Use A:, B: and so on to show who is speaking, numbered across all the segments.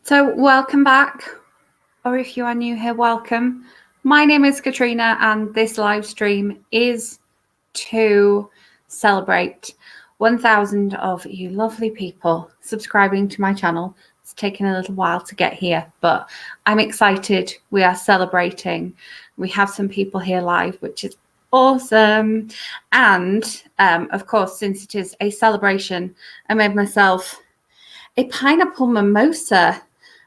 A: So welcome back, or if you are new here, welcome. My name is Katrina, and this live stream is to celebrate 1,000 of you lovely people subscribing to my channel. It's taken a little while to get here, but I'm excited. We are celebrating. We have some people here live, which is awesome. And of course, since it is a celebration, I made myself a pineapple mimosa.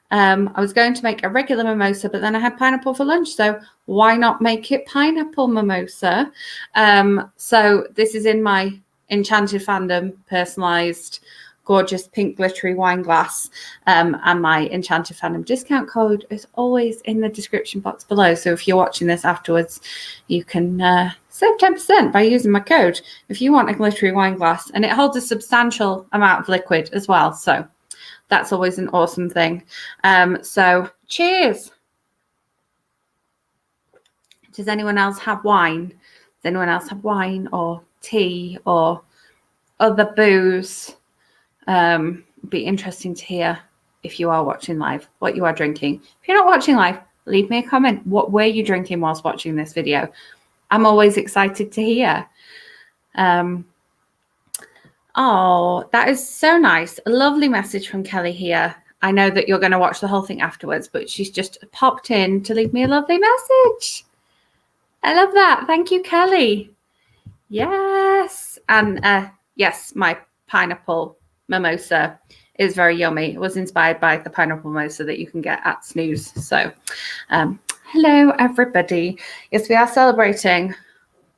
A: I was going to make a regular mimosa, but then I had pineapple for lunch. So why not make it pineapple mimosa? So this is in my Enchanted Fandom personalized, gorgeous pink glittery wine glass. And my Enchanted Fandom discount code is always in the description box below. So if you're watching this afterwards, you can save 10% by using my code if you want a glittery wine glass. And it holds a substantial amount of liquid as well. So that's always an awesome thing. So cheers. Does anyone else have wine? Does anyone else have wine or tea or other booze? It'd be interesting to hear if you are watching live, what you are drinking. If you're not watching live, leave me a comment. What were you drinking whilst watching this video? I'm always excited to hear. Oh, that is so nice. A lovely message from Kelly here. I know that you're going to watch the whole thing afterwards, but she's just popped in to leave me a lovely message. I love that. Thank you, Kelly. Yes. And yes, my pineapple mimosa is very yummy. It was inspired by the pineapple mimosa that you can get at Snooze. So hello, everybody. Yes, we are celebrating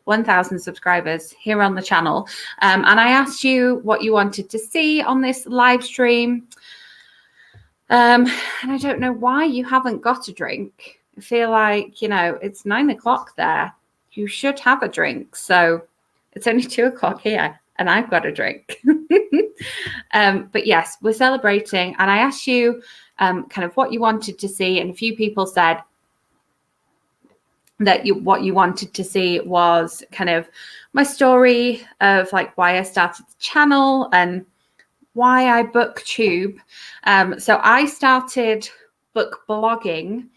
A: 1,000 subscribers here on the channel. And I asked you what you wanted to see on this live stream. And I don't know why you haven't got a drink. I feel like, it's 9 o'clock there. You should have a drink. So it's only 2 o'clock here and I've got a drink. But yes, we're celebrating. And I asked you kind of what you wanted to see. And a few people said, that what you wanted to see was kind of my story of like why I started the channel and why I booktube. So I started book blogging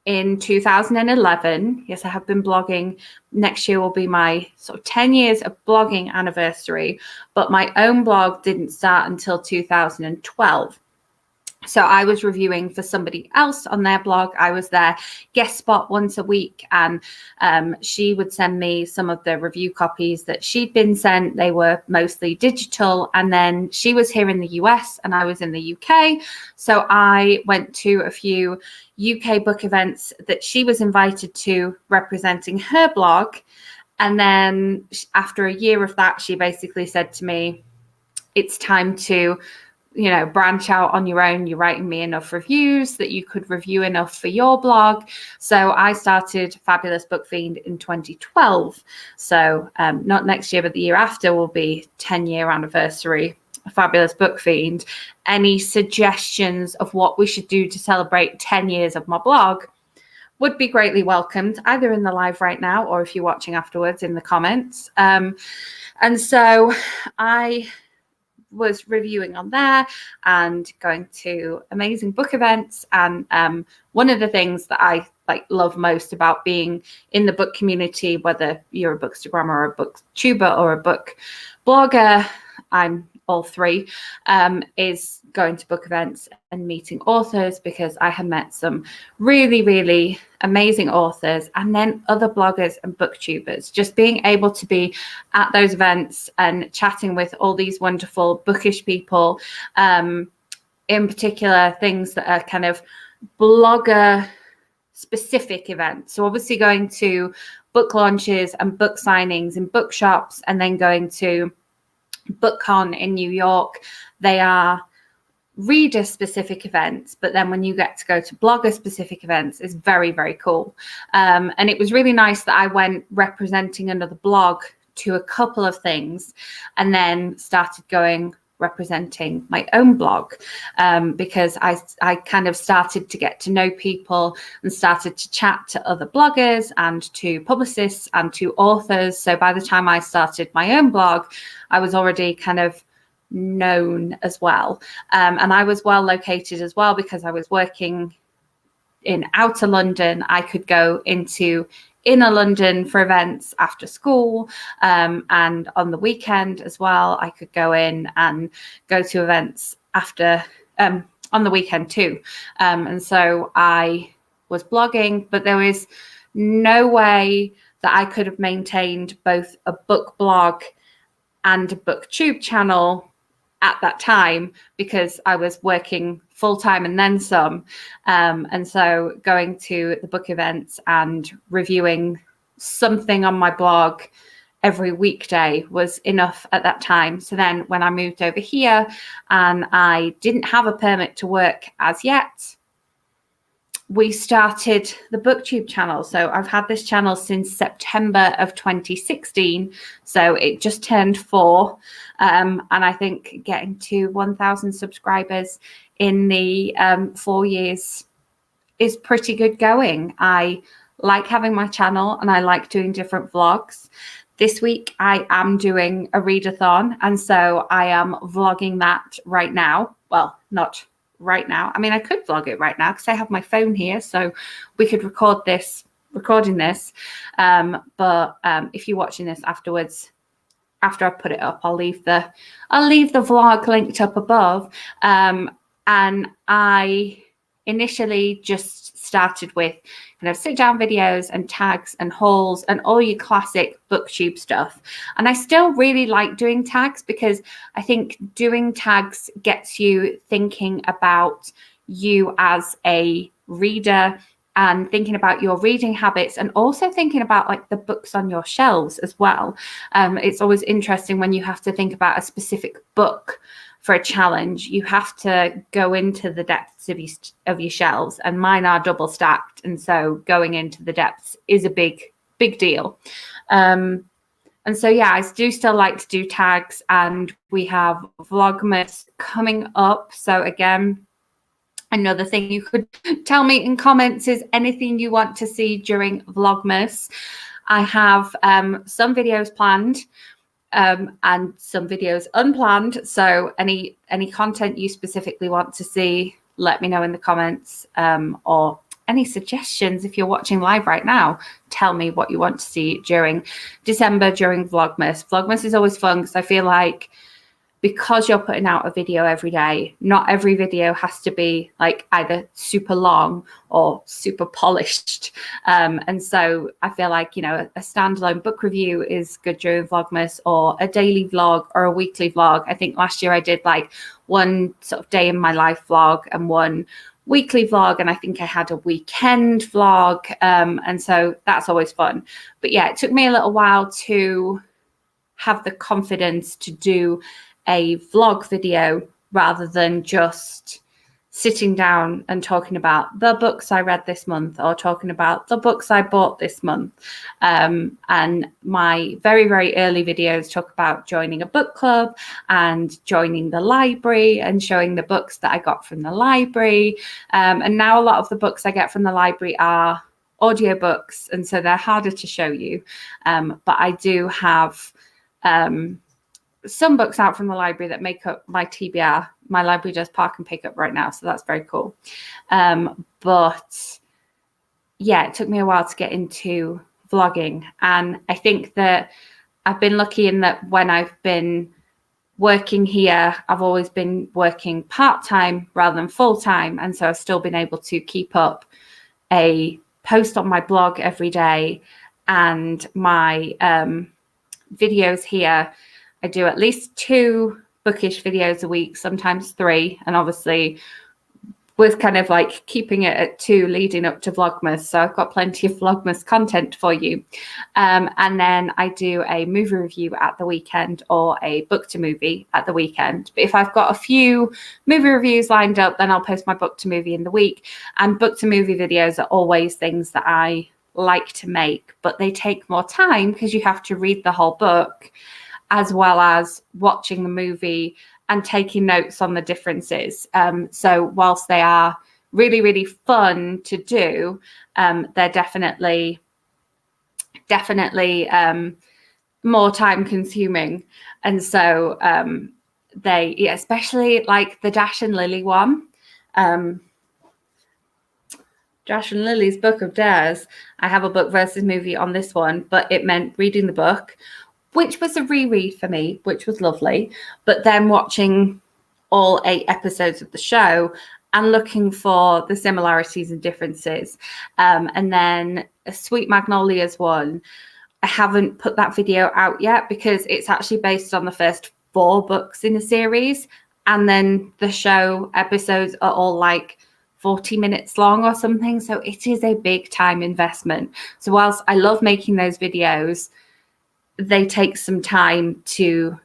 A: in 2011. Yes, I have been blogging. Next year will be my sort of 10 years of blogging anniversary, but my own blog didn't start until 2012. So I was reviewing for somebody else on their blog. I was their guest spot once a week, and she would send me some of the review copies that she'd been sent. They were mostly digital. And then she was here in the US and I was in the UK. So I went to a few UK book events that she was invited to representing her blog. And then after a year of that, she basically said to me, it's time to branch out on your own. You're writing me enough reviews that you could review enough for your blog. So I started Fabulous Book Fiend in 2012. So not next year, but the year after will be 10-year anniversary of Fabulous Book Fiend. Any suggestions of what we should do to celebrate 10 years of my blog would be greatly welcomed, either in the live right now or if you're watching afterwards in the comments. And so I was reviewing on there and going to amazing book events. And one of the things that I love most about being in the book community, whether you're a bookstagrammer or a booktuber or a book blogger, I'm all three, is going to book events and meeting authors, because I have met some really, really amazing authors, and then other bloggers and booktubers. Just being able to be at those events and chatting with all these wonderful bookish people, in particular things that are kind of blogger specific events. So obviously going to book launches and book signings in bookshops, and then going to BookCon in New York. They are reader specific events, but then when you get to go to blogger specific events, it's very, very cool. And it was really nice that I went representing another blog to a couple of things, and then started going representing my own blog, because I kind of started to get to know people and started to chat to other bloggers and to publicists and to authors. So by the time I started my own blog, I was already kind of known as well. And I was well located as well because I was working in outer London. I could go into inner London for events after school, and on the weekend as well. I could go in and go to events after on the weekend too. And so I was blogging, but there was no way that I could have maintained both a book blog and a booktube channel at that time because I was working full time and then some. And so going to the book events and reviewing something on my blog every weekday was enough at that time. So then when I moved over here and I didn't have a permit to work as yet, we started the booktube channel. So I've had this channel since September of 2016. So it just turned 4. And I think getting to 1,000 subscribers in the 4 years is pretty good going. I like having my channel and I like doing different vlogs. This week I am doing a readathon, and so I am vlogging that right now. Well, not right now. I mean, I could vlog it right now because I have my phone here, so we could recording this. But if you're watching this afterwards, after I put it up, I'll leave the vlog linked up above. And I initially just started with kind of sit down videos and tags and hauls and all your classic booktube stuff. And I still really like doing tags because I think doing tags gets you thinking about you as a reader and thinking about your reading habits, and also thinking about like the books on your shelves as well. It's always interesting when you have to think about a specific book for a challenge. You have to go into the depths of your shelves, and mine are double stacked, and so going into the depths is a big deal. And so yeah, I do still like to do tags, and we have Vlogmas coming up. So again, another thing you could tell me in comments is anything you want to see during Vlogmas. I have some videos planned and some videos unplanned. So any content you specifically want to see, let me know in the comments, or any suggestions. If you're watching live right now, tell me what you want to see during December, during Vlogmas. Vlogmas is always fun because I feel like because you're putting out a video every day, not every video has to be like either super long or super polished. And so I feel like, you know, a standalone book review is good during Vlogmas, or a daily vlog or a weekly vlog. I think last year I did like one sort of day in my life vlog and one weekly vlog, and I think I had a weekend vlog. And so that's always fun. But yeah, it took me a little while to have the confidence to do a vlog video rather than just sitting down and talking about the books I read this month or talking about the books I bought this month. And my very, very early videos talk about joining a book club and joining the library and showing the books that I got from the library. And now a lot of the books I get from the library are audiobooks, and so they're harder to show you. But I do have some books out from the library that make up my TBR. My library does park and pick up right now, so that's very cool. But yeah, it took me a while to get into vlogging, and I think that I've been lucky in that when I've been working here, I've always been working part-time rather than full-time, and so I've still been able to keep up a post on my blog every day, and my videos here. I do at least 2 bookish videos a week, sometimes 3. And obviously with kind of like keeping it at 2 leading up to Vlogmas. So I've got plenty of Vlogmas content for you. And then I do a movie review at the weekend or a book to movie at the weekend. But if I've got a few movie reviews lined up, then I'll post my book to movie in the week. And book to movie videos are always things that I like to make, but they take more time because you have to read the whole book as well as watching the movie and taking notes on the differences. So whilst they are really, really fun to do, they're definitely more time consuming. And so especially like the Dash and Lily one. Josh and Lily's Book of Dares. I have a book versus movie on this one, but it meant reading the book, which was a reread for me, which was lovely. But then watching all 8 episodes of the show and looking for the similarities and differences. And then a Sweet Magnolias one, I haven't put that video out yet because it's actually based on the first 4 books in a series. And then the show episodes are all like 40 minutes long or something. So it is a big time investment. So whilst I love making those videos, they take some time to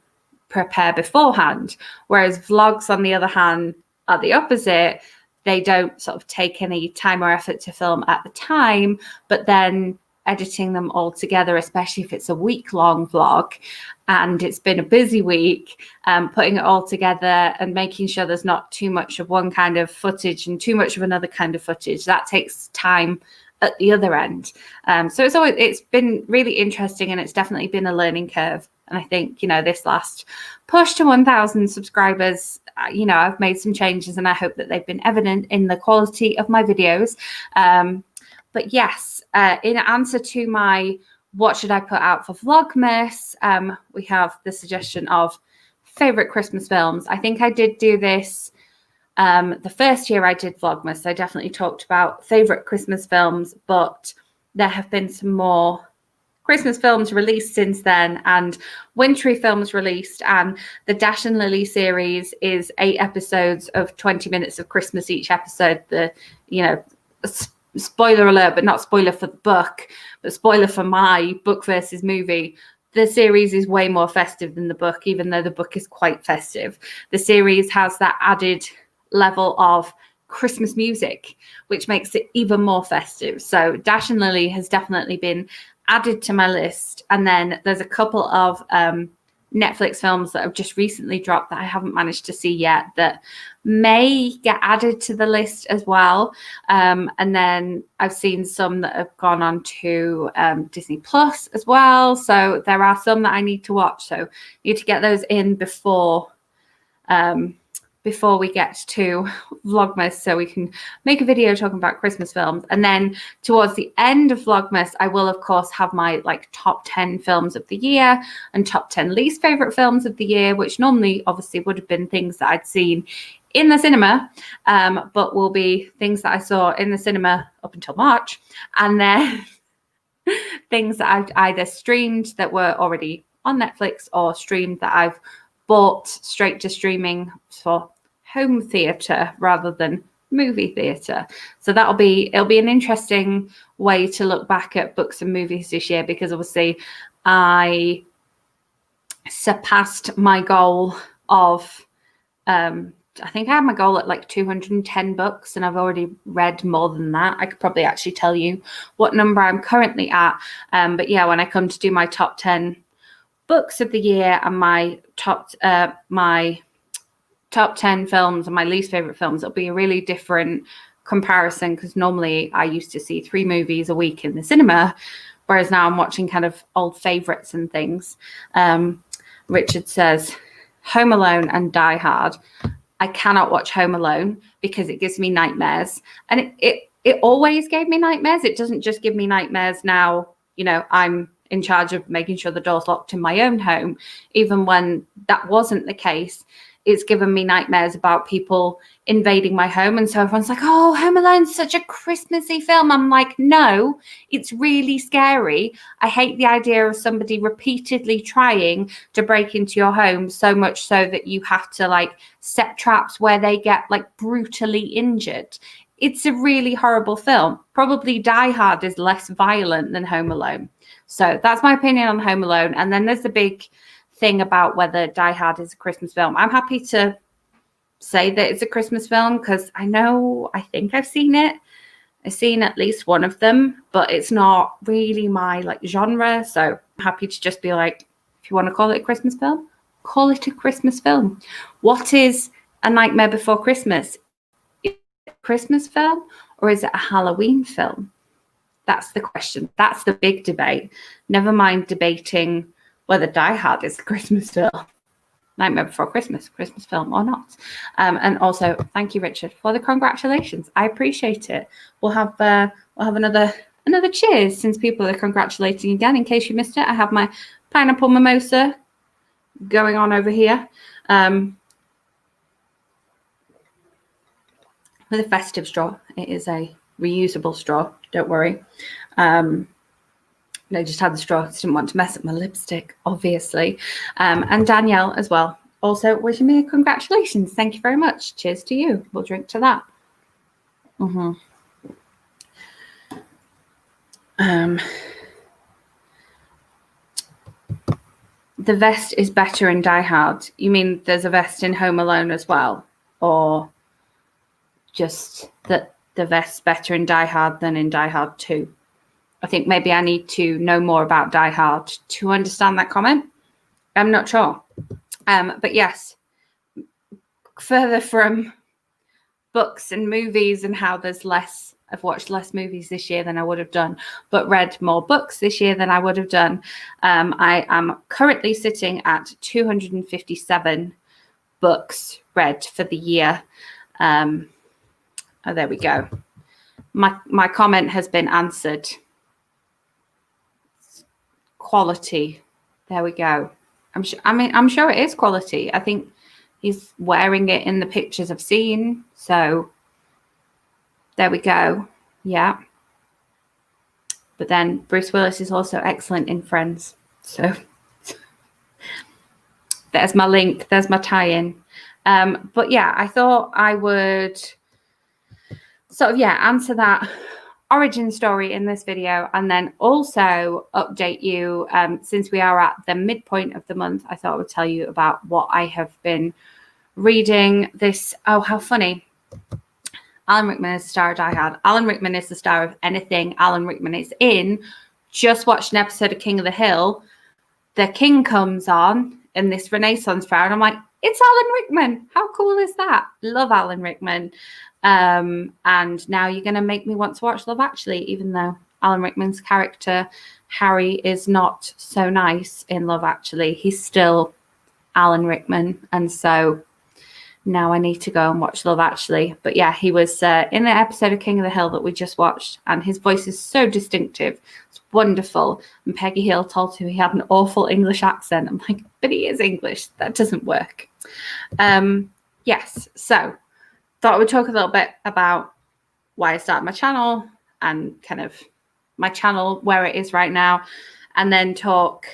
A: prepare beforehand. Whereas vlogs, on the other hand, are the opposite. They don't sort of take any time or effort to film at the time, but then editing them all together, especially if it's a week-long vlog and it's been a busy week, putting it all together and making sure there's not too much of one kind of footage and too much of another kind of footage, that takes time at the other end. So it's been really interesting, and it's definitely been a learning curve. And I think, this last push to 1,000 subscribers, I've made some changes, and I hope that they've been evident in the quality of my videos. But yes, in answer to my what should I put out for Vlogmas, we have the suggestion of favorite Christmas films. I think I did do this the first year I did Vlogmas. I definitely talked about favorite Christmas films, but there have been some more Christmas films released since then, and wintry films released, and the Dash and Lily series is 8 episodes of 20 minutes of Christmas each episode. Spoiler alert, but not spoiler for the book, but spoiler for my book versus movie. The series is way more festive than the book, even though the book is quite festive. The series has that added level of Christmas music, which makes it even more festive. So Dash and Lily has definitely been added to my list. And then there's a couple of Netflix films that have just recently dropped that I haven't managed to see yet that may get added to the list as well. And then I've seen some that have gone on to Disney Plus as well. So there are some that I need to watch. So I need to get those in before we get to Vlogmas, so we can make a video talking about Christmas films. And then towards the end of Vlogmas, I will of course have my top 10 films of the year and top 10 least favorite films of the year, which normally obviously would have been things that I'd seen in the cinema, but will be things that I saw in the cinema up until March, and then things that I've either streamed that were already on Netflix or streamed that I've bought straight to streaming for home theatre rather than movie theatre. So it'll be an interesting way to look back at books and movies this year, because obviously I surpassed my goal of I think I had my goal at 210 books, and I've already read more than that. I could probably actually tell you what number I'm currently at, but yeah, when I come to do my top 10 books of the year and my top 10 films and my least favorite films, it'll be a really different comparison, because normally I used to see 3 movies a week in the cinema, whereas now I'm watching kind of old favorites and things. Richard says Home Alone and Die Hard. I cannot watch Home Alone because it gives me nightmares, and it always gave me nightmares. It doesn't just give me nightmares now, I'm in charge of making sure the door's locked in my own home. Even when that wasn't the case, it's given me nightmares about people invading my home. And so everyone's like, oh, Home Alone's such a Christmassy film. I'm like, no, it's really scary. I hate the idea of somebody repeatedly trying to break into your home, so much so that you have to set traps where they get brutally injured. It's a really horrible film. Probably Die Hard is less violent than Home Alone. So that's my opinion on Home Alone. And then there's the big thing about whether Die Hard is a Christmas film. I'm happy to say that it's a Christmas film because I think I've seen it. I've seen at least one of them, but it's not really my genre. So I'm happy to just be if you want to call it a Christmas film, call it a Christmas film. What is A Nightmare Before Christmas? Is it a Christmas film or is it a Halloween film? That's the question. That's the big debate. Never mind debating whether Die Hard is a Christmas film. Nightmare Before Christmas film or not. And also, thank you, Richard, for the congratulations. I appreciate it. We'll have another cheers since people are congratulating again. In case you missed it, I have my pineapple mimosa going on over here with a festive straw. It is a reusable straw. Don't worry. I just had the straw. I didn't want to mess up my lipstick, obviously. And Danielle as well. Also wishing me a congratulations. Thank you very much. Cheers to you. We'll drink to that. The vest is better in Die Hard. You mean there's a vest in Home Alone as well? Or just that the vest's better in Die Hard than in Die Hard 2? I think maybe I need to know more about Die Hard to understand that comment. I'm not sure. But yes, further from books and movies and how there's less, I've watched less movies this year than I would have done, but read more books this year than I would have done. I am currently sitting at 257 books read for the year. Oh, there we go. My comment has been answered. Quality. There we go. I'm sure it is quality. I think he's wearing it in the pictures I've seen. So there we go. Yeah. But then Bruce Willis is also excellent in Friends. So there's my link. There's my tie-in. But yeah, I thought I would sort of, answer that origin story in this video, and then also update you since we are at the midpoint of the month. I thought I would tell you about what I have been reading this. Oh, how funny. Alan Rickman is the star of Die Hard. Alan Rickman is the star of anything Alan Rickman is in. Just watched an episode of King of the Hill. The king comes on in this Renaissance fair, and I'm like, it's Alan Rickman. How cool is that? Love Alan Rickman. And now you're going to make me want to watch Love Actually, even though Alan Rickman's character, Harry, is not so nice in Love Actually. He's still Alan Rickman. And so now I need to go and watch Love Actually. But yeah, he was in the episode of King of the Hill that we just watched, and his voice is so distinctive. It's wonderful. And Peggy Hill told him he had an awful English accent. I'm like, but he is English. That doesn't work. Yes, so thought I would talk a little bit about why I started my channel and kind of my channel, where it is right now, and then talk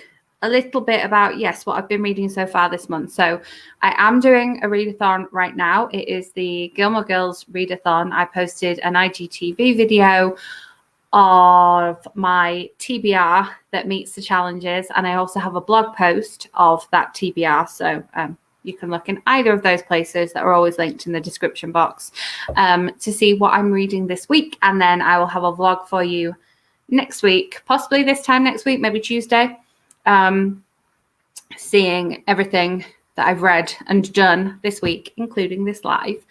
A: a little bit about, yes, what I've been reading so far this month. So I am doing a readathon right now. It is the Gilmore Girls readathon. I posted an IGTV video of my TBR that meets the challenges, and I also have a blog post of that TBR. So you can look in either of those places that are always linked in the description box to see what I'm reading this week. And then I will have a vlog for you next week, possibly this time next week, maybe Tuesday, seeing everything that I've read and done this week, including this live.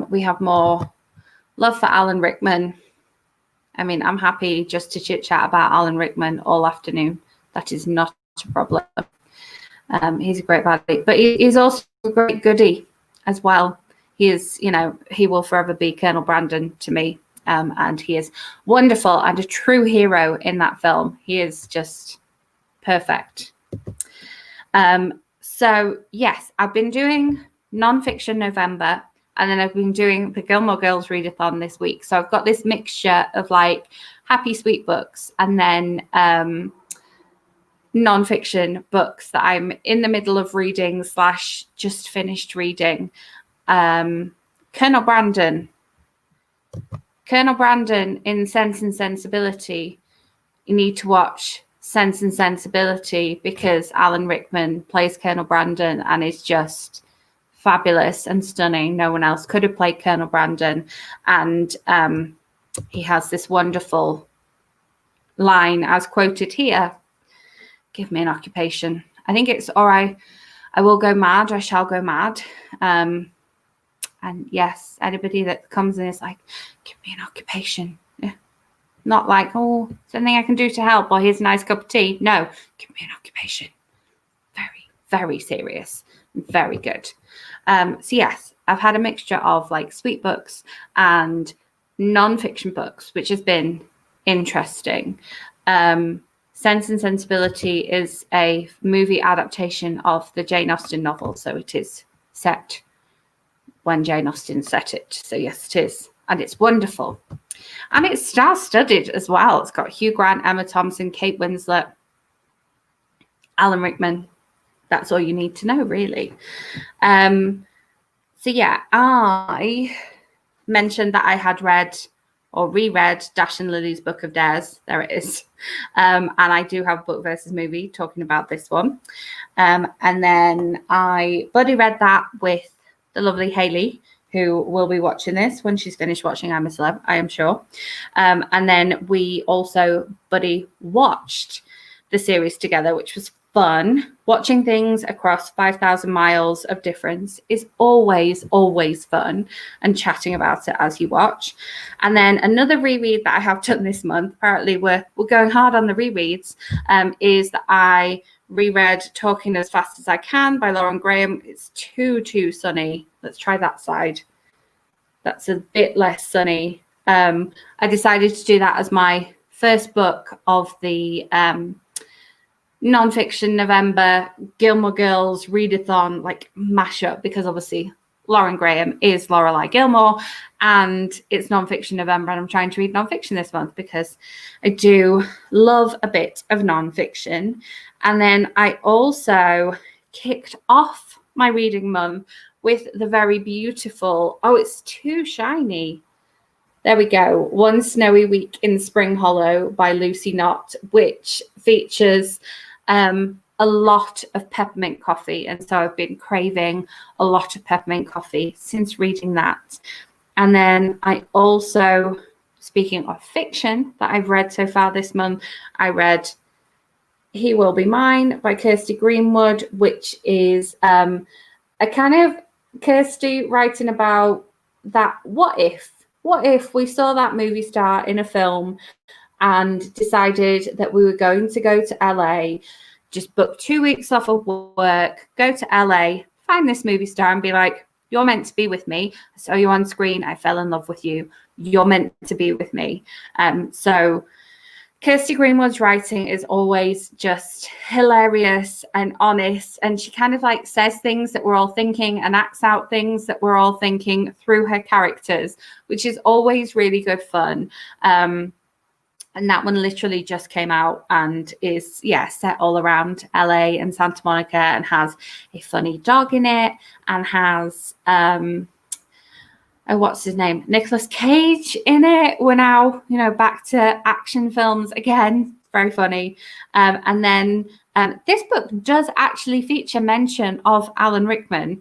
A: We have more love for Alan Rickman. I mean, I'm happy just to chit chat about Alan Rickman all afternoon. That is not a problem. He's a great baddie, but he's also a great goodie as well. He is, he will forever be Colonel Brandon to me. And he is wonderful and a true hero in that film. He is just perfect. So yes, I've been doing nonfiction November, and then I've been doing the Gilmore Girls readathon this week. So I've got this mixture of like happy, sweet books, and then nonfiction books that I'm in the middle of reading / just finished reading. Colonel Brandon in Sense and Sensibility. You need to watch Sense and Sensibility because Alan Rickman plays Colonel Brandon and is just fabulous and stunning. No one else could have played Colonel Brandon. And he has this wonderful line as quoted here: give me an occupation. I think it's, or I will go mad, I shall go mad. And yes, anybody that comes in is like, give me an occupation. Yeah. Not like, oh, something I can do to help, or here's a nice cup of tea. No, give me an occupation. Very, very serious. very good. So yes, I've had a mixture of like sweet books and non-fiction books, which has been interesting. Sense and Sensibility is a movie adaptation of the Jane Austen novel, so it is set when Jane Austen set it. So yes, it is, and it's wonderful, and it's star-studded as well. It's got Hugh Grant, Emma Thompson, Kate Winslet, Alan Rickman. That's all you need to know, really. So yeah, I mentioned that I had read or reread Dash and Lily's Book of Dares. There it is. And I do have book versus movie talking about this one. And then I buddy read that with the lovely Hayley, who will be watching this when she's finished watching I'm a Celeb, I am sure. And then we also buddy watched the series together, which was fun. Watching things across 5,000 miles of difference is always fun, and chatting about it as you watch. And then another reread that I have done this month, apparently we're going hard on the rereads, is that I reread Talking as Fast as I Can by Lauren Graham. It's too sunny. Let's try that side. That's a bit less sunny. I decided to do that as my first book of the non-fiction November Gilmore Girls readathon, like mashup, because obviously Lauren Graham is Lorelai Gilmore, and it's non-fiction November, and I'm trying to read non-fiction this month because I do love a bit of non-fiction. And then I also kicked off my reading month with the very beautiful, oh, it's too shiny. There we go. One Snowy Week in Spring Hollow by Lucy Knott, which features a lot of peppermint coffee. And so I've been craving a lot of peppermint coffee since reading that. And then I also, speaking of fiction that I've read so far this month, I read He Will Be Mine by Kirsty Greenwood, which is a kind of Kirsty writing about that what if we saw that movie star in a film and decided that we were going to go to LA, just book 2 weeks off of work, go to LA, find this movie star and be like, you're meant to be with me. I saw you on screen. I fell in love with you. You're meant to be with me. So Kirsty Greenwood's writing is always just hilarious and honest. And she kind of like says things that we're all thinking and acts out things that we're all thinking through her characters, which is always really good fun. And that one literally just came out and is, set all around LA and Santa Monica, and has a funny dog in it, and has, what's his name? Nicolas Cage in it. We're now, back to action films again. Very funny. And then this book does actually feature mention of Alan Rickman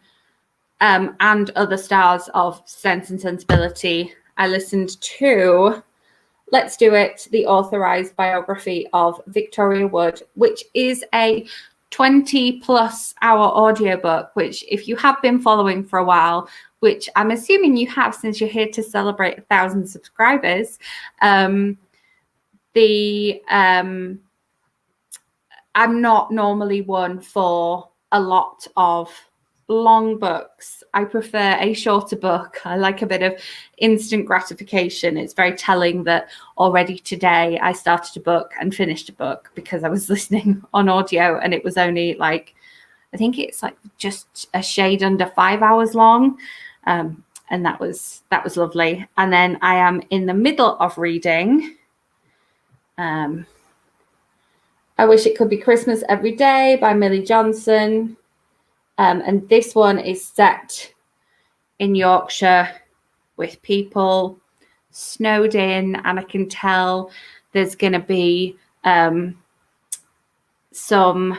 A: and other stars of Sense and Sensibility. I listened to Let's Do It, the authorized biography of Victoria Wood, which is a 20+ hour audiobook, which if you have been following for a while, which I'm assuming you have since you're here to celebrate 1,000 subscribers, I'm not normally one for a lot of long books. I prefer a shorter book. I like a bit of instant gratification. It's very telling that already today I started a book and finished a book because I was listening on audio, and it was only like, I think it's like just a shade under 5 hours long. And that was lovely. And then I am in the middle of reading I Wish It Could Be Christmas Every Day by Millie Johnson. And this one is set in Yorkshire with people snowed in, and I can tell there's going to be some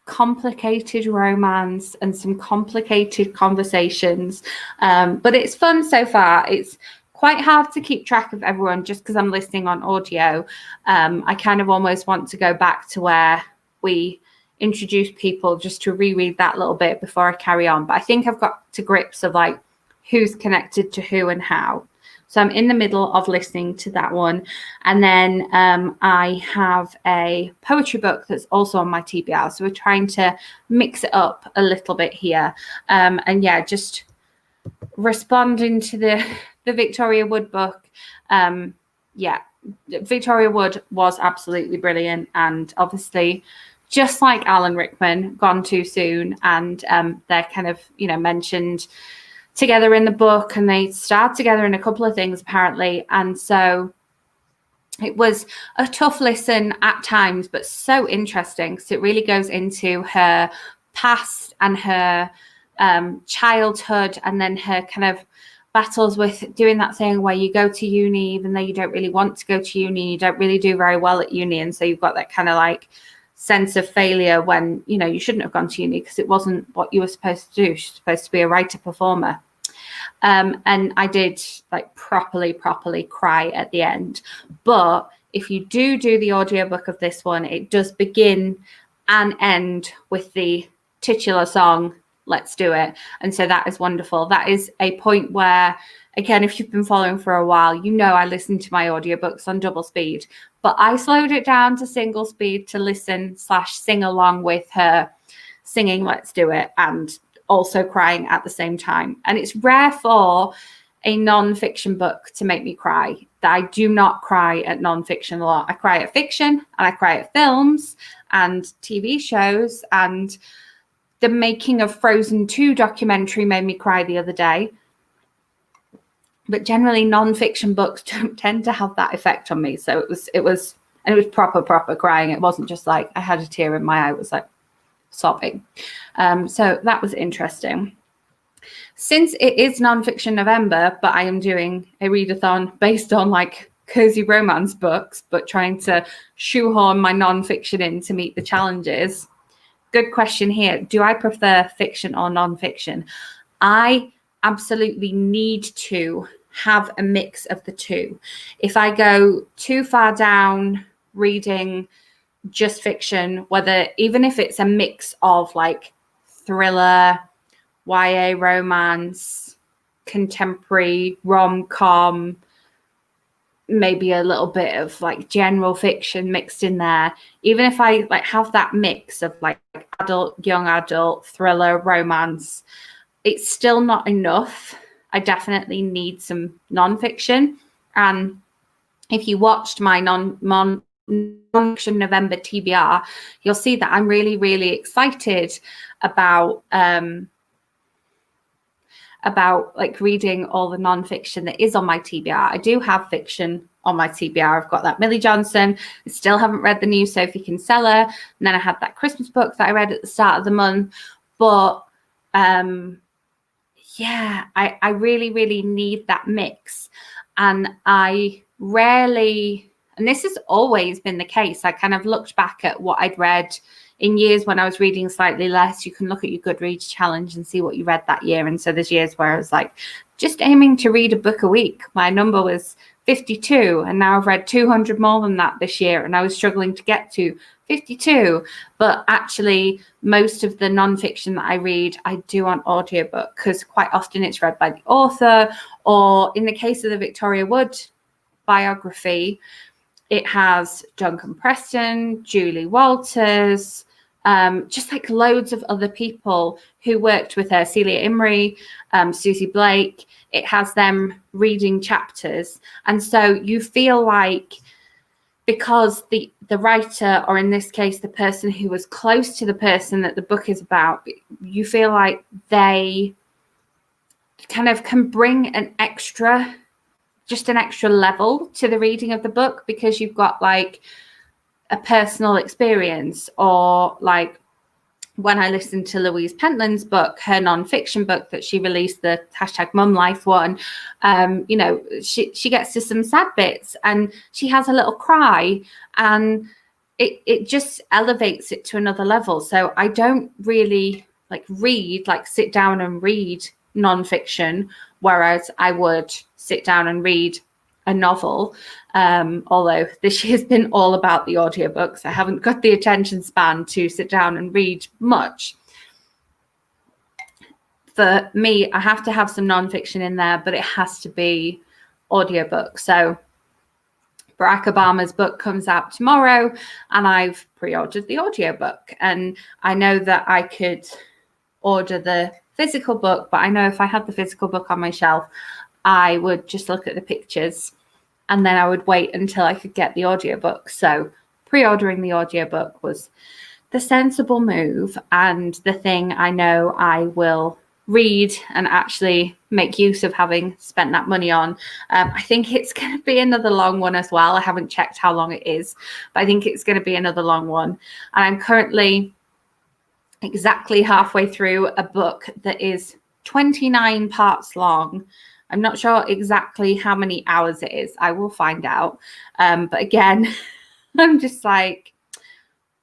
A: complicated romance and some complicated conversations. But it's fun so far. It's quite hard to keep track of everyone just because I'm listening on audio. I kind of almost want to go back to where we introduce people just to reread that little bit before I carry on. But I think I've got to grips of like who's connected to who and how. So I'm in the middle of listening to that one. And then I have a poetry book that's also on my TBR. So we're trying to mix it up a little bit here. And yeah, just responding to the Victoria Wood book. Yeah, Victoria Wood was absolutely brilliant. And obviously, just like Alan Rickman, gone too soon. And they're kind of, mentioned together in the book, and they starred together in a couple of things apparently. And so it was a tough listen at times, but so interesting, because it really goes into her past and her childhood, and then her kind of battles with doing that thing where you go to uni even though you don't really want to go to uni, you don't really do very well at uni, and so you've got that kind of like sense of failure when you shouldn't have gone to uni because it wasn't what you were supposed to do. You're supposed to be a writer performer. And I did like properly cry at the end. But if you do the audiobook of this one, it does begin and end with the titular song, Let's Do It. And so that is wonderful. That is a point where, again, if you've been following for a while, I listen to my audiobooks on double speed, but I slowed it down to single speed to listen/sing along with her singing Let's Do It and also crying at the same time. And it's rare for a non-fiction book to make me cry. I do not cry at non-fiction a lot. I cry at fiction, and I cry at films and TV shows, and the making of Frozen 2 documentary made me cry the other day. But generally non-fiction books don't tend to have that effect on me. So it was proper crying. It wasn't just like I had a tear in my eye. It was like sobbing. So that was interesting. Since it is non-fiction November, but I am doing a readathon based on like cozy romance books, but trying to shoehorn my non-fiction in to meet the challenges. Good question here. Do I prefer fiction or non-fiction? I absolutely need to have a mix of the two. If I go too far down reading just fiction, even if it's a mix of like thriller, YA romance, contemporary rom-com, maybe a little bit of like general fiction mixed in there, even if I like have that mix of like adult, young adult, thriller, romance, it's still not enough. I definitely need some non-fiction. And if you watched my non-fiction November TBR, you'll see that I'm really excited about like reading all the non-fiction that is on my TBR. I do have fiction on my TBR. I've got that Millie Johnson. I still haven't read the new Sophie Kinsella. And then I had that Christmas book that I read at the start of the month. But yeah, I really need that mix. And I rarely, and this has always been the case, I kind of looked back at what I'd read in years when I was reading slightly less. You can look at your Goodreads challenge and see what you read that year. And so there's years where I was like, just aiming to read a book a week. My number was 52, and now I've read 200 more than that this year, and I was struggling to get to 52. But actually, most of the nonfiction that I read, I do on audiobook, because quite often it's read by the author, or in the case of the Victoria Wood biography, it has Duncan Preston, Julie Walters, just like loads of other people who worked with her, Celia Imrie, Susie Blake. It has them reading chapters. And so you feel like, because the writer, or in this case, the person who was close to the person that the book is about, you feel like they kind of can bring an extra level to the reading of the book, because you've got like a personal experience. Or like when I listened to Louise Pentland's book, her nonfiction book that she released, the #MumLife one, she gets to some sad bits and she has a little cry, and it just elevates it to another level. So I don't really sit down and read nonfiction, whereas I would sit down and read a novel. Although this year's been all about the audiobooks, I haven't got the attention span to sit down and read much. For me, I have to have some nonfiction in there, but it has to be audiobook. So Barack Obama's book comes out tomorrow, and I've pre-ordered the audiobook. And I know that I could order the physical book, but I know if I had the physical book on my shelf, I would just look at the pictures and then I would wait until I could get the audiobook. So pre-ordering the audiobook was the sensible move, and the thing I know I will read and actually make use of having spent that money on. I think it's going to be another long one as well. I haven't checked how long it is, but I think it's going to be another long one. And I'm currently exactly halfway through a book that is 29 parts long. I'm not sure exactly how many hours it is. I will find out. But again, I'm just like,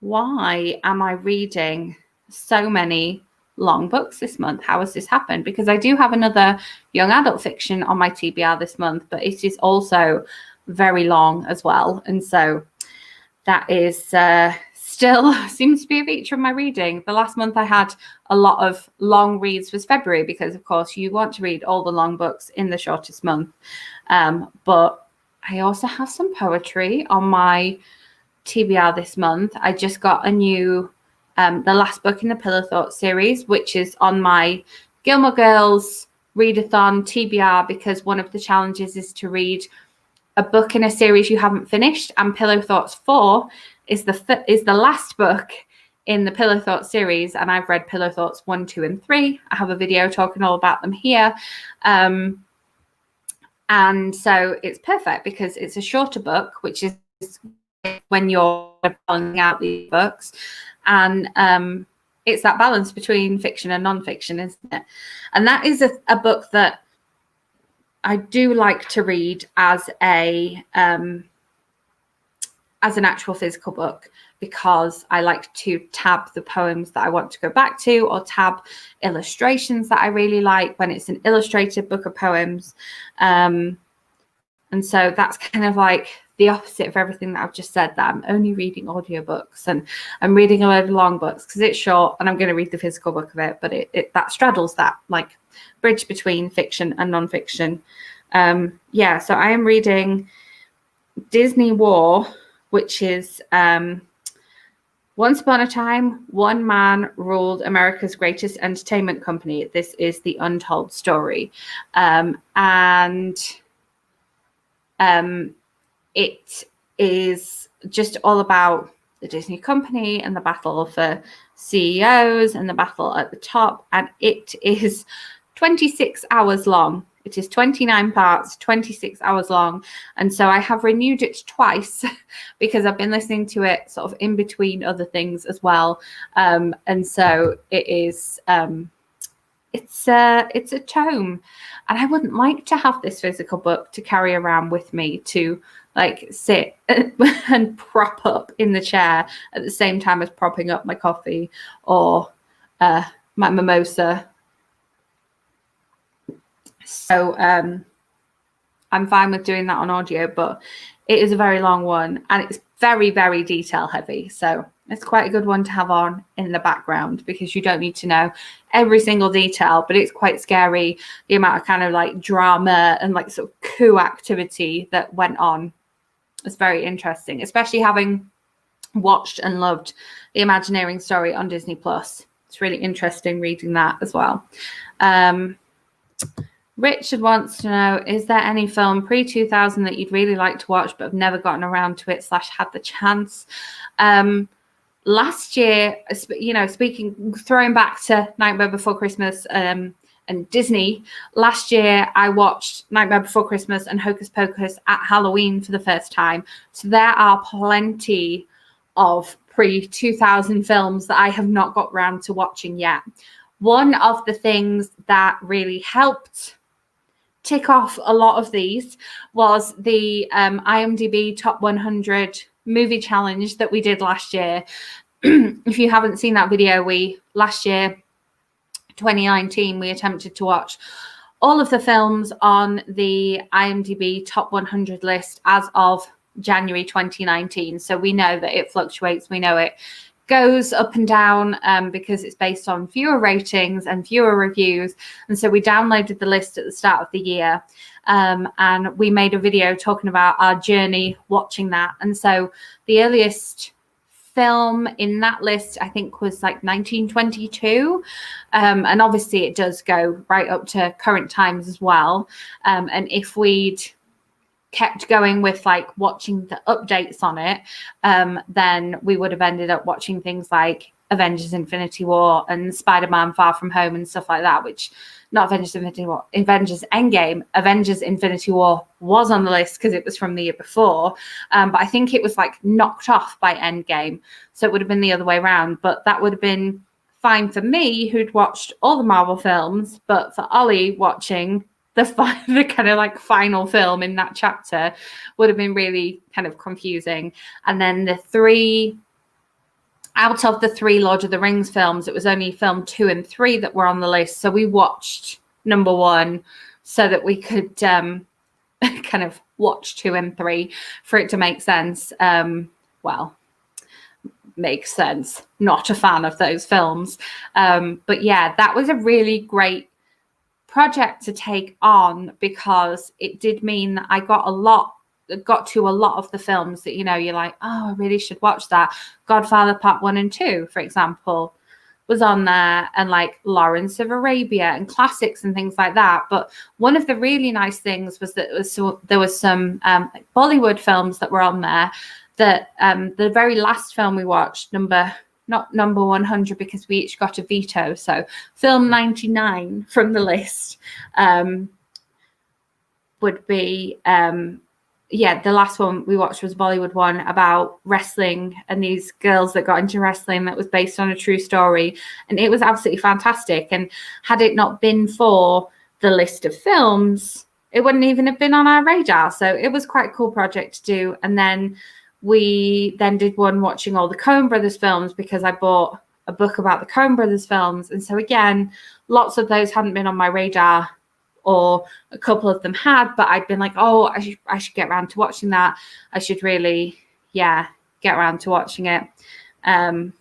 A: why am I reading so many long books this month? How has this happened? Because I do have another young adult fiction on my TBR this month, but it is also very long as well. And so that is still seems to be a feature of my reading. The last month I had a lot of long reads was February, because of course you want to read all the long books in the shortest month. But I also have some poetry on my TBR this month. I just got a new the last book in the Pillow Thought series, which is on my Gilmore Girls readathon TBR, because one of the challenges is to read a book in a series you haven't finished, and Pillow Thoughts 4 is the last book in the Pillow Thoughts series, and I've read Pillow Thoughts 1, 2, and 3. I have a video talking all about them here. And so it's perfect because it's a shorter book, which is when you're pulling out these books, and it's that balance between fiction and non-fiction, isn't it? And that is a book that I do like to read as an actual physical book, because I like to tab the poems that I want to go back to, or tab illustrations that I really like when it's an illustrated book of poems. And so that's kind of like the opposite of everything that I've just said, that I'm only reading audiobooks and I'm reading a load of long books because it's short and I'm going to read the physical book of it. But it that straddles that like bridge between fiction and non-fiction. So I am reading Disney War, which is once upon a time, one man ruled America's greatest entertainment company. This is the untold story. It is just all about the Disney company and the battle for CEOs and the battle at the top. And it is 26 hours long. It is 29 parts, 26 hours long. And so I have renewed it twice because I've been listening to it sort of in between other things as well. And so it is, it's a tome. And I wouldn't like to have this physical book to carry around with me to like sit and prop up in the chair at the same time as propping up my coffee or my mimosa. So I'm fine with doing that on audio, but it is a very long one and it's very, very detail heavy. So it's quite a good one to have on in the background because you don't need to know every single detail, but it's quite scary, the amount of kind of like drama and like sort of coup activity that went on. It's very interesting, especially having watched and loved the Imagineering story on Disney Plus. It's really interesting reading that as well. Richard wants to know, is there any film pre-2000 that you'd really like to watch but have never gotten around to it / had the chance? Last year, you know, throwing back to Nightmare Before Christmas and Disney, last year I watched Nightmare Before Christmas and Hocus Pocus at Halloween for the first time. So there are plenty of pre-2000 films that I have not got around to watching yet. One of the things that really helped tick off a lot of these was the IMDb Top 100 movie challenge that we did last year. If you haven't seen that video, last year 2019 we attempted to watch all of the films on the IMDb Top 100 list as of January 2019. So we know that it fluctuates, we know it goes up and down because it's based on viewer ratings and viewer reviews. And so we downloaded the list at the start of the year. and we made a video talking about our journey watching that. And so the earliest film in that list, I think, was like 1922, and obviously it does go right up to current times as well. And if we'd kept going with like watching the updates on it, then we would have ended up watching things like Avengers Infinity War and Spider-Man Far From Home and stuff like that, which not Avengers Infinity War, Avengers Endgame. Avengers Infinity War was on the list because it was from the year before, but I think it was like knocked off by Endgame, so it would have been the other way around. But that would have been fine for me, who'd watched all the Marvel films, but for Ollie, watching the kind of like final film in that chapter would have been really kind of confusing. And then out of the 3 Lord of the Rings films, it was only film 2 and 3 that were on the list. So we watched number 1 so that we could kind of watch 2 and 3 for it to make sense. Well, makes sense. Not a fan of those films. But yeah, that was a really great project to take on, because it did mean that I got to a lot of the films that, you know, you're like, oh, I really should watch that. Godfather Part 1 and 2, for example, was on there, and like Lawrence of Arabia and classics and things like that. But one of the really nice things was that there was some Bollywood films that were on there. That the very last film we watched, not number 100 because we each got a veto, so film 99 from the list would be the last one we watched was a Bollywood one about wrestling and these girls that got into wrestling, that was based on a true story, and it was absolutely fantastic. And had it not been for the list of films, it wouldn't even have been on our radar. So it was quite a cool project to do. And then we did one watching all the Coen Brothers films, because I bought a book about the Coen Brothers films. And so again, lots of those hadn't been on my radar, or a couple of them had, but I'd been like, oh, I should get around to watching that. I should really, get around to watching it. And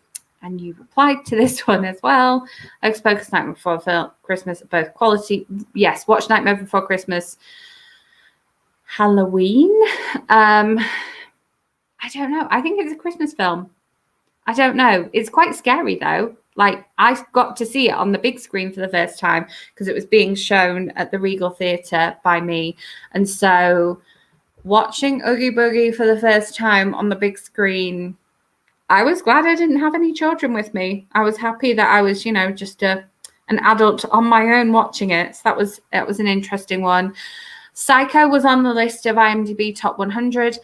A: you replied to this one as well. Hocus Pocus, Nightmare Before Christmas, both quality. Yes, watch Nightmare Before Christmas. Halloween. I don't know. I think it's a Christmas film. I don't know. It's quite scary though. Like, I got to see it on the big screen for the first time because it was being shown at the Regal Theatre by me. And so watching Oogie Boogie for the first time on the big screen, I was glad I didn't have any children with me. I was happy that I was, just an adult on my own watching it. So that was an interesting one. Psycho was on the list of IMDb Top 100.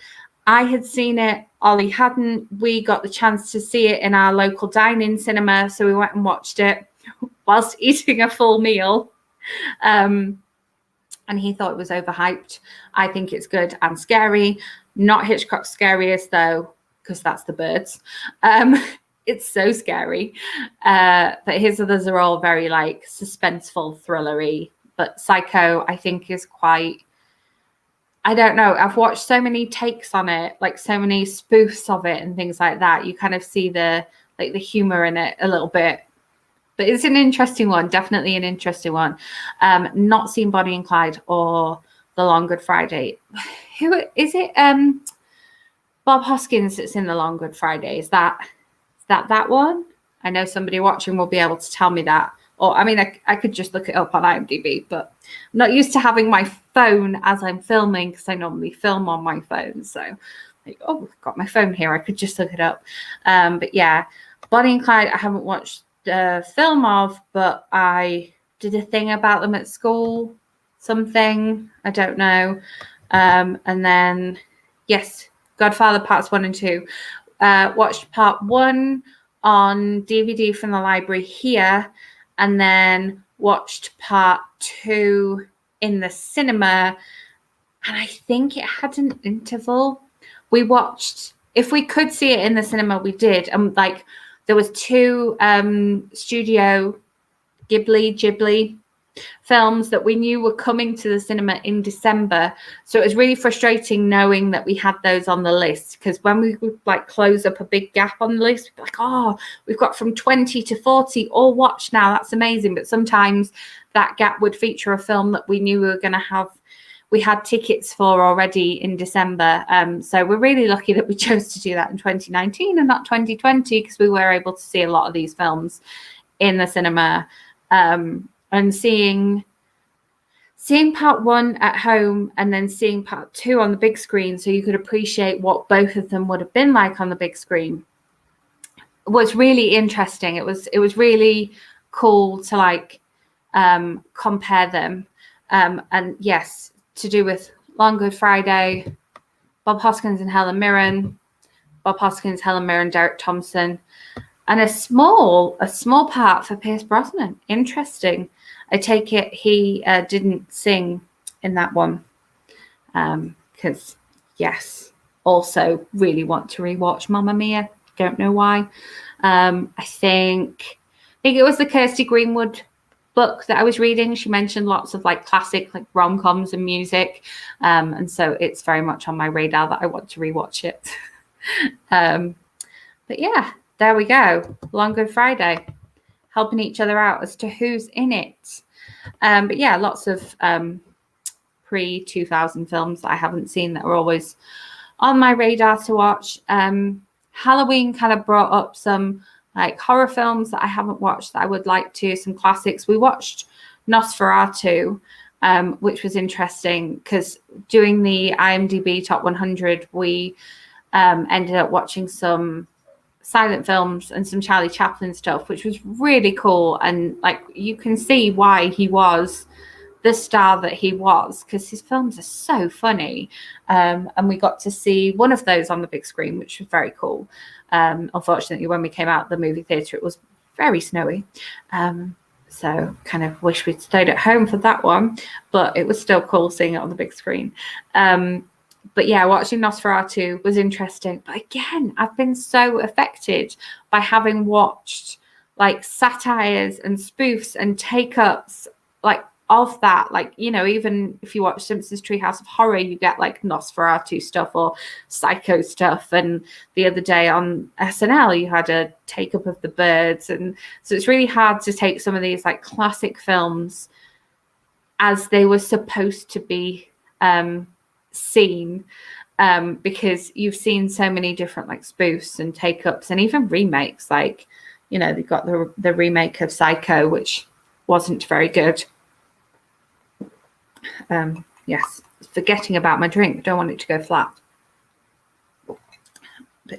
A: I had seen it. Ollie hadn't. We got the chance to see it in our local dine-in cinema, so we went and watched it whilst eating a full meal. And he thought it was overhyped. I think it's good and scary. Not Hitchcock's scariest, though, because that's the birds. It's so scary. But his others are all very, like, suspenseful, thrillery. But Psycho, I think, is quite... I don't know. I've watched so many takes on it, like so many spoofs of it and things like that. You kind of see the humor in it a little bit. But it's an interesting one, definitely an interesting one. Not seen Bonnie and Clyde or The Long Good Friday. Who is it? Bob Hoskins that's in The Long Good Friday. Is that one? I know somebody watching will be able to tell me that. Or, I mean, I could just look it up on IMDb, but I'm not used to having my phone as I'm filming, because I normally film on my phone. So, like, oh, I've got my phone here. I could just look it up. But yeah, Bonnie and Clyde, I haven't watched the film of, but I did a thing about them at school, something. I don't know. And then, yes, Godfather Parts 1 and 2. Watched Part 1 on DVD from the library here, and then watched Part 2 in the cinema, and I think it had an interval. We watched, if we could see it in the cinema, we did. And like, there was 2 Studio Ghibli films that we knew were coming to the cinema in December. So it was really frustrating knowing that we had those on the list, because when we would like close up a big gap on the list, we'd be like, oh, we've got from 20 to 40 all watched now. That's amazing. But sometimes that gap would feature a film that we knew we were going to have, we had tickets for already in December. So we're really lucky that we chose to do that in 2019 and not 2020, because we were able to see a lot of these films in the cinema, and seeing part one at home and then seeing part two on the big screen, so you could appreciate what both of them would have been like on the big screen, was really interesting. It was really cool to like compare them. And yes, to do with Long Good Friday, Bob Hoskins and Helen Mirren, Derek Thompson, and a small part for Pierce Brosnan. Interesting. I take it he didn't sing in that one, because yes, also really want to rewatch Mamma Mia. Don't know why. I think it was the Kirsty Greenwood book that I was reading. She mentioned lots of like classic like rom-coms and music, and so it's very much on my radar that I want to rewatch it. But yeah, there we go. Long Good Friday, helping each other out as to who's in it. But yeah, lots of pre-2000 films that I haven't seen that are always on my radar to watch. Halloween kind of brought up some like horror films that I haven't watched that I would like to, some classics. We watched Nosferatu, which was interesting because doing the IMDb Top 100, we ended up watching some silent films and some Charlie Chaplin stuff, which was really cool. And like you can see why he was the star that he was, because his films are so funny. And we got to see one of those on the big screen, which was very cool. Unfortunately, when we came out the movie theatre, it was very snowy. So kind of wish we'd stayed at home for that one, but it was still cool seeing it on the big screen. But yeah, watching Nosferatu was interesting. But again, I've been so affected by having watched like satires and spoofs and take-ups like of that. Like, you know, even if you watch Simpsons Treehouse of Horror, you get like Nosferatu stuff or Psycho stuff. And the other day on SNL, you had a take-up of The Birds. And so it's really hard to take some of these like classic films as they were supposed to be seen, because you've seen so many different like spoofs and take-ups and even remakes. Like, you know, they've got the remake of Psycho, which wasn't very good. Yes, forgetting about my drink. Don't want it to go flat. But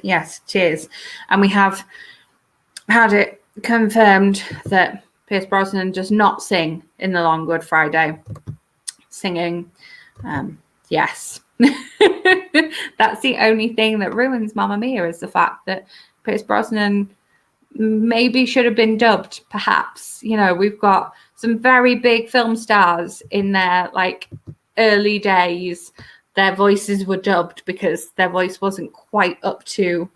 A: yes, cheers. And we have had it confirmed that Pierce Brosnan does not sing in the Long Good Friday. Singing, yes. That's the only thing that ruins Mamma Mia, is the fact that Pierce Brosnan maybe should have been dubbed, perhaps. You know, we've got some very big film stars in their like early days. Their voices were dubbed because their voice wasn't quite up to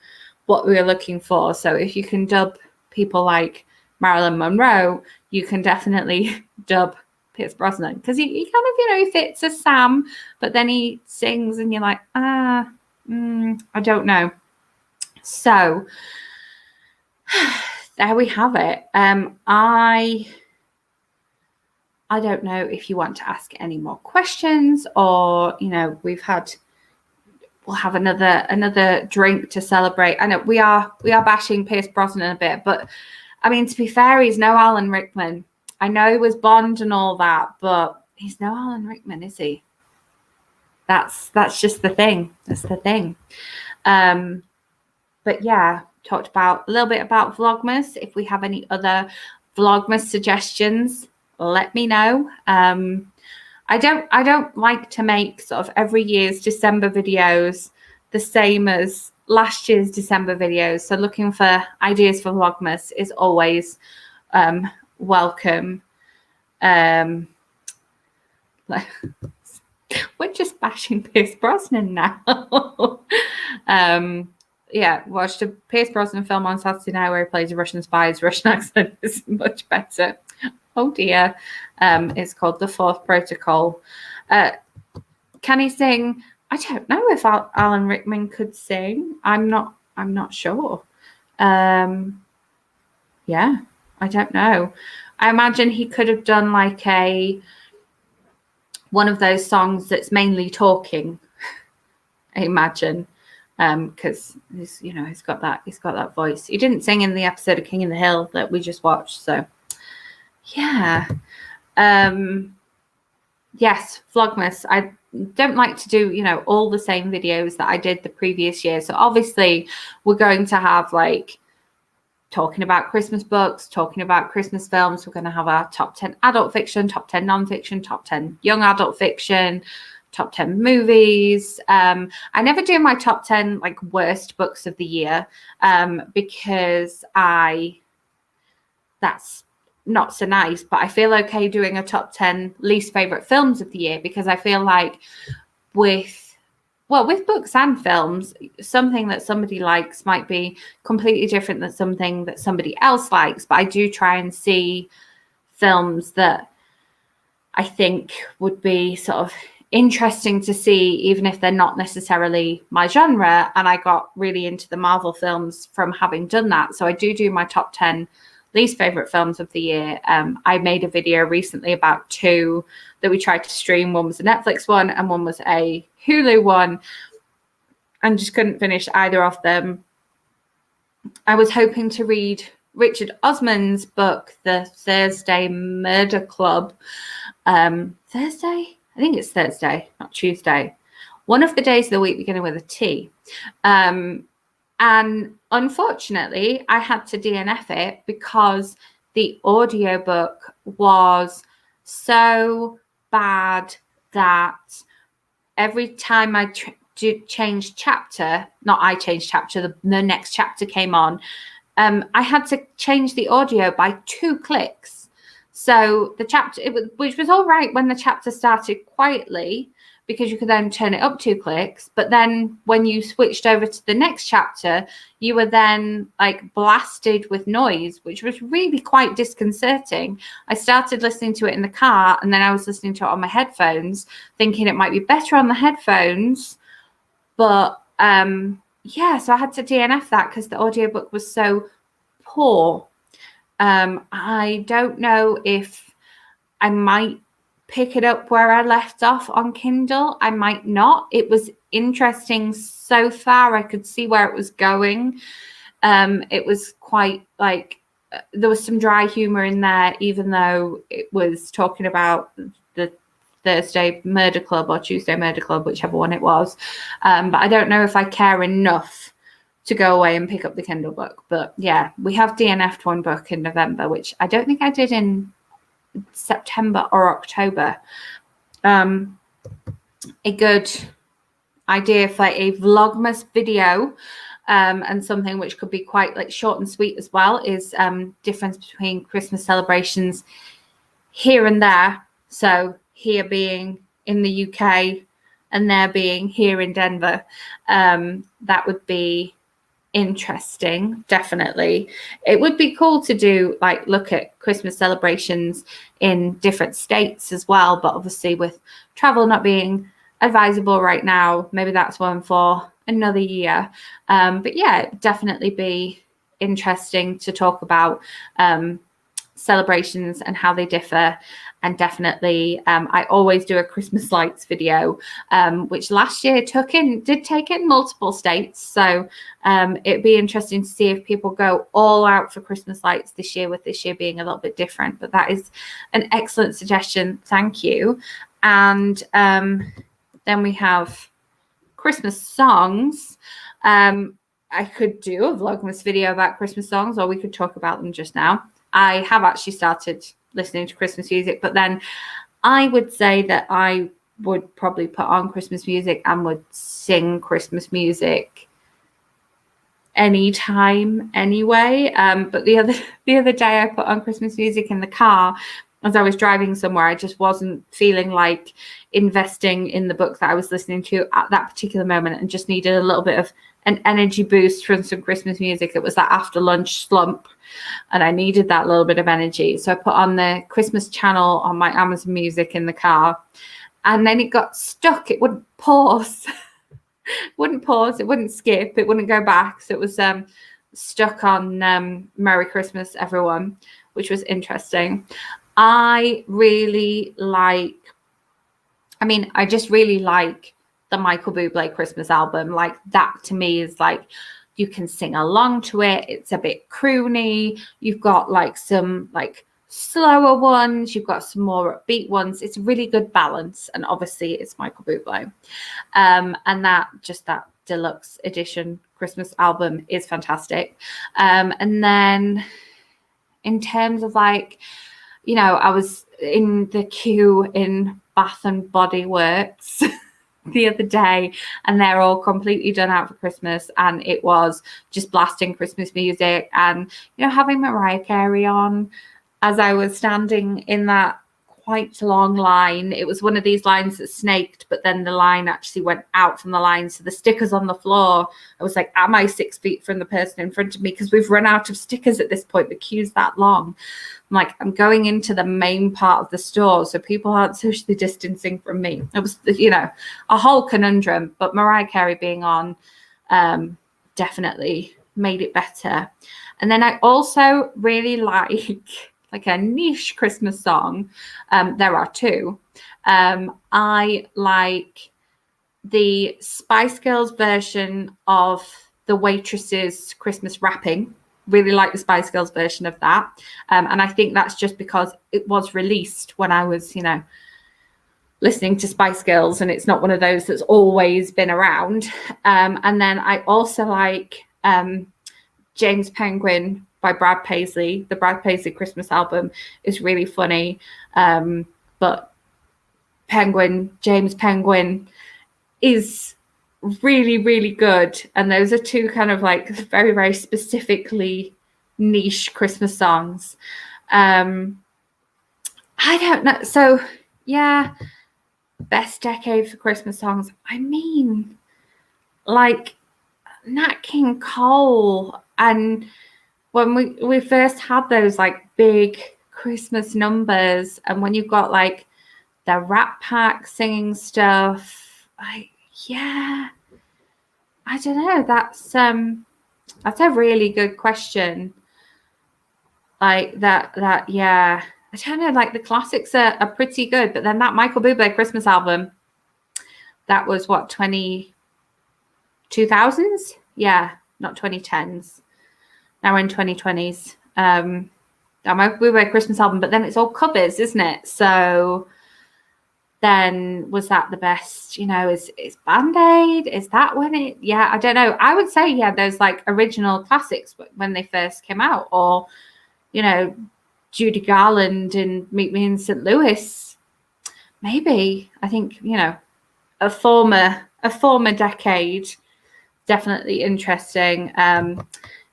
A: what we were looking for. So if you can dub people like Marilyn Monroe, you can definitely dub Pierce Brosnan, because he kind of, you know, he fits as Sam, but then he sings and you're like, I don't know. So there we have it. I don't know if you want to ask any more questions, or, you know, we'll have another drink to celebrate. I know we are bashing Pierce Brosnan a bit, but I mean, to be fair, he's no Alan Rickman. I know he was Bond and all that, but he's no Alan Rickman, is he? That's just the thing. That's the thing. But yeah, talked about a little bit about Vlogmas. If we have any other Vlogmas suggestions, let me know. I don't like to make sort of every year's December videos the same as last year's December videos. So looking for ideas for Vlogmas is always welcome. We're just bashing Pierce Brosnan now. Yeah, watched a Pierce Brosnan film on Saturday night where he plays a Russian spy. His Russian accent is much better. Oh dear. It's called The Fourth Protocol. Can he sing? I don't know if Alan Rickman could sing. I'm not sure. Yeah, I don't know. I imagine he could have done like a one of those songs that's mainly talking, I imagine, because he's got that voice. He didn't sing in the episode of King in the Hill that we just watched, so yeah. Yes, Vlogmas. I don't like to do, all the same videos that I did the previous year. So obviously we're going to have like talking about Christmas books, talking about Christmas films. We're going to have our top 10 adult fiction, top 10 nonfiction, top 10 young adult fiction, top 10 movies. I never do my top 10 like worst books of the year, because that's not so nice, but I feel okay doing a top 10 least favorite films of the year, because I feel like with books and films, something that somebody likes might be completely different than something that somebody else likes. But I do try and see films that I think would be sort of interesting to see, even if they're not necessarily my genre. And I got really into the Marvel films from having done that. So I do my top 10 least favorite films of the year. I made a video recently about 2 that we tried to stream. One was a Netflix one and one was a Hulu one, and just couldn't finish either of them. I was hoping to read Richard Osman's book, The Thursday Murder Club. Thursday? I think it's Thursday, not Tuesday. One of the days of the week beginning with a T. And unfortunately, I had to DNF it because the audiobook was so bad that every time I changed chapter, the next chapter came on, I had to change the audio by 2 clicks. So the chapter, which was all right when the chapter started quietly, because you could then turn it up 2 clicks. But then when you switched over to the next chapter, you were then like blasted with noise, which was really quite disconcerting. I started listening to it in the car, and then I was listening to it on my headphones, thinking it might be better on the headphones. But so I had to DNF that because the audiobook was so poor. I don't know if I might pick it up where I left off on Kindle. I might not. It was interesting so far. I could see where it was going. It was quite like there was some dry humor in there, even though it was talking about the Thursday Murder Club or Tuesday Murder Club, whichever one it was. But I don't know if I care enough to go away and pick up the Kindle book. But yeah, we have DNF'd one book in November, which I don't think I did in September or October. A good idea for a Vlogmas video, and something which could be quite like short and sweet as well, is difference between Christmas celebrations here and there. So here being in the UK and there being here in Denver. That would be interesting. Definitely. It would be cool to do look at Christmas celebrations in different states as well, but obviously with travel not being advisable right now, maybe that's one for another year. But yeah, it'd definitely be interesting to talk about celebrations and how they differ. And definitely I always do a Christmas lights video, which last year did take in multiple states. So it'd be interesting to see if people go all out for Christmas lights this year, with this year being a little bit different. But that is an excellent suggestion. Thank you. And then we have Christmas songs. I could do a Vlogmas video about Christmas songs, or we could talk about them just now. I have actually started listening to Christmas music, but then I would say that I would probably put on Christmas music and would sing Christmas music anytime anyway. But the other day I put on Christmas music in the car as I was driving somewhere. I just wasn't feeling like investing in the book that I was listening to at that particular moment, and just needed a little bit of an energy boost from some Christmas music. It was that after lunch slump, and I needed that little bit of energy. So I put on the Christmas channel on my Amazon Music in the car, and then it got stuck. It wouldn't pause. It wouldn't skip, it wouldn't go back. So it was stuck on Merry Christmas, Everyone, which was interesting. I really like I mean, I just really like the Michael Bublé Christmas album. Like, that to me is like, you can sing along to it. It's a bit croony. You've got like some like slower ones. You've got some more upbeat ones. It's a really good balance. And obviously it's Michael Bublé. And that deluxe edition Christmas album is fantastic. And then in terms of like, you know, I was in the queue in Bath and Body Works the other day, and they're all completely done out for Christmas, and it was just blasting Christmas music and, you know, having Mariah Carey on as I was standing in that quite long line. It was one of these lines that snaked, but then the line actually went out from the line, so the stickers on the floor, I was like, am I 6 feet from the person in front of me? Because we've run out of stickers at this point. The queue's that long. I'm like, I'm going into the main part of the store, so people aren't socially distancing from me. It was, you know, a whole conundrum, but Mariah Carey being on definitely made it better. And then I also really like a niche Christmas song. There are two. I like the Spice Girls version of The Waitress's Christmas Wrapping. Really like the Spice Girls version of that. And I think that's just because it was released when I was, you know, listening to Spice Girls, and it's not one of those that's always been around. And then I also like James Penguin by Brad Paisley. The Brad Paisley Christmas album is really funny. But James Penguin is really, really good. And those are two kind of like very, very specifically niche Christmas songs. I don't know. So yeah, best decade for Christmas songs. I mean, like Nat King Cole, and when we first had those like big Christmas numbers, and when you've got like the Rat Pack singing stuff, yeah, I don't know. That's a really good question. Like that, yeah. I don't know, like the classics are pretty good, but then that Michael Bublé Christmas album, that was what, 2000s? Yeah, not 2010s. Now we're in 2020s. That Michael Bublé Christmas album, but then it's all covers, isn't it? So then was that the best, you know, is Band-Aid? Is that when it, yeah, I don't know. I would say, yeah, those like original classics when they first came out, or, you know, Judy Garland and Meet Me in St. Louis. Maybe, I think, you know, a former decade, definitely interesting.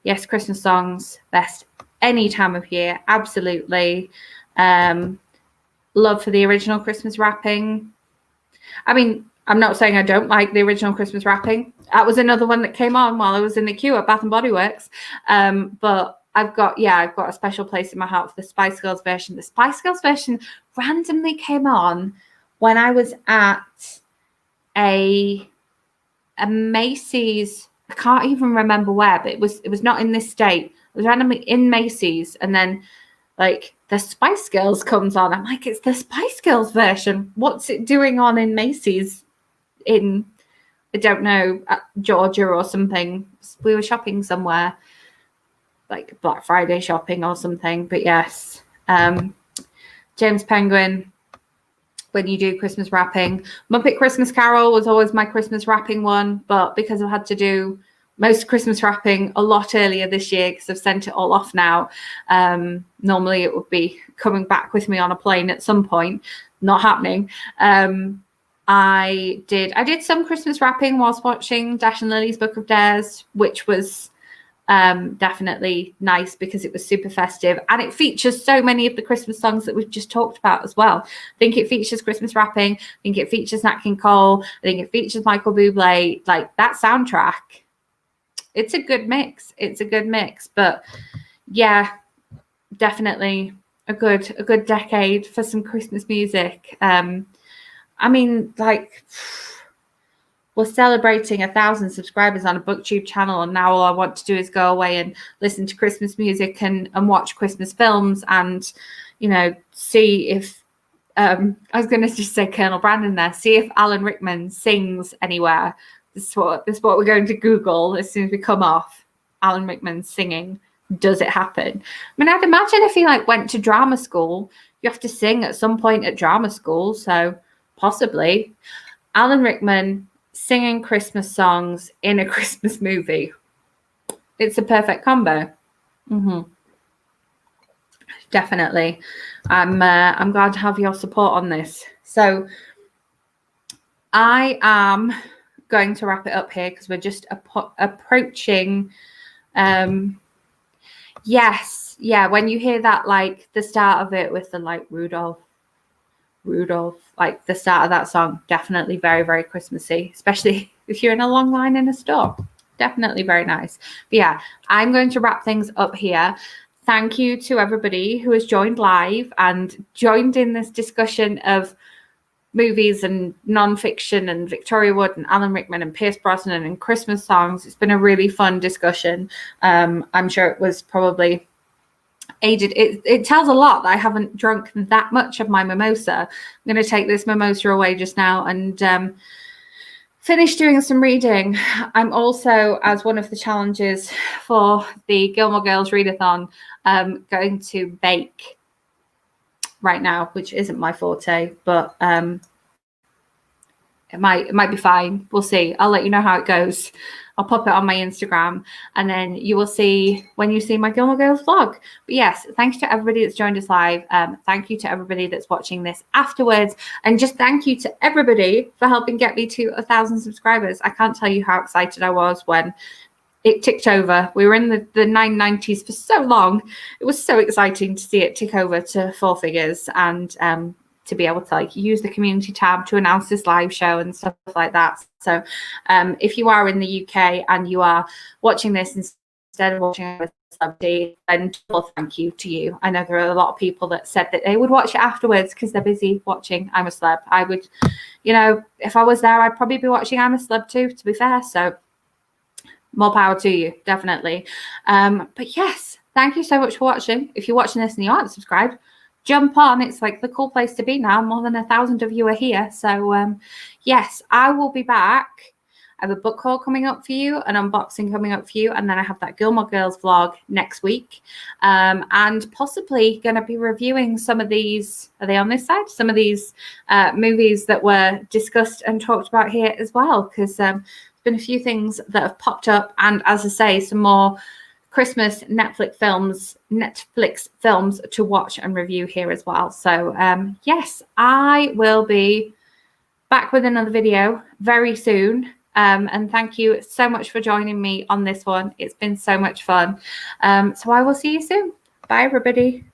A: Yes, Christmas songs, best any time of year, absolutely. Love for the original Christmas Wrapping. I mean, I'm not saying I don't like the original Christmas Wrapping. That was another one that came on while I was in the queue at Bath and Body Works. But I've got a special place in my heart for the Spice Girls version. The Spice Girls version randomly came on when I was at a Macy's. I can't even remember where, but it was not in this state. It was randomly in Macy's, and then like the Spice Girls comes on. I'm like, it's the Spice Girls version. What's it doing on in Macy's in, I don't know, Georgia or something? We were shopping somewhere, like Black Friday shopping or something. But yes, James Penguin, when you do Christmas wrapping. Muppet Christmas Carol was always my Christmas wrapping one, but because I've had to do most Christmas wrapping a lot earlier this year because I've sent it all off now. Normally it would be coming back with me on a plane at some point. Not happening. I did some Christmas wrapping whilst watching Dash and Lily's Book of Dares, which was definitely nice because it was super festive, and it features so many of the Christmas songs that we've just talked about as well. I think it features Christmas wrapping. I think it features Nat King Cole. I think it features Michael Bublé. Like that soundtrack, it's a good mix. But yeah, definitely a good decade for some Christmas music. I mean, like, we're celebrating 1,000 subscribers on a BookTube channel, and now all I want to do is go away and listen to Christmas music and watch Christmas films and, you know, see if I was going to just say Colonel Brandon there. See if Alan Rickman sings anywhere. This is what we're going to Google as soon as we come off. Alan Rickman singing. Does it happen? I mean, I'd imagine if he like went to drama school, you have to sing at some point at drama school. So possibly Alan Rickman singing Christmas songs in a Christmas movie. It's a perfect combo. Definitely. I'm glad to have your support on this. So I am going to wrap it up here because we're just approaching. Yes, yeah. When you hear that, like the start of it with the like Rudolph, like the start of that song, definitely very, very Christmassy, especially if you're in a long line in a store. Definitely very nice. But yeah, I'm going to wrap things up here. Thank you to everybody who has joined live and joined in this discussion of movies and nonfiction and Victoria Wood and Alan Rickman and Pierce Brosnan and Christmas songs. It's been a really fun discussion. I'm sure it was probably aged. It tells a lot that I haven't drunk that much of my mimosa. I'm going to take this mimosa away just now and finish doing some reading. I'm also, as one of the challenges for the Gilmore Girls readathon, going to bake right now, which isn't my forte, but it might be fine. We'll see. I'll let you know how it goes. I'll pop it on my Instagram, and then you will see when you see my Gilmore Girls vlog. But yes, thanks to everybody that's joined us live. Thank you to everybody that's watching this afterwards, and just thank you to everybody for helping get me to 1,000 subscribers. I can't tell you how excited I was when it ticked over. We were in the 990s for so long. It was so exciting to see it tick over to 4 figures, and to be able to like use the community tab to announce this live show and stuff like that. So if you are in the UK and you are watching this instead of watching it with Celebrity, then well, thank you to you. I know there are a lot of people that said that they would watch it afterwards because they're busy watching I'm a Celeb. I would, you know, if I was there, I'd probably be watching I'm a Celeb too, to be fair. So more power to you, definitely. But yes, thank you so much for watching. If you're watching this and you aren't subscribed, jump on. It's like the cool place to be now. More than 1,000 of you are here. So yes, I will be back. I have a book haul coming up for you, an unboxing coming up for you, and then I have that Gilmore Girls vlog next week. And possibly going to be reviewing some of these, are they on this side? Some of these movies that were discussed and talked about here as well, because there's been a few things that have popped up, and as I say, some more Christmas Netflix films to watch and review here as well. So yes, I will be back with another video very soon. And thank you so much for joining me on this one. It's been so much fun. So I will see you soon. Bye, everybody.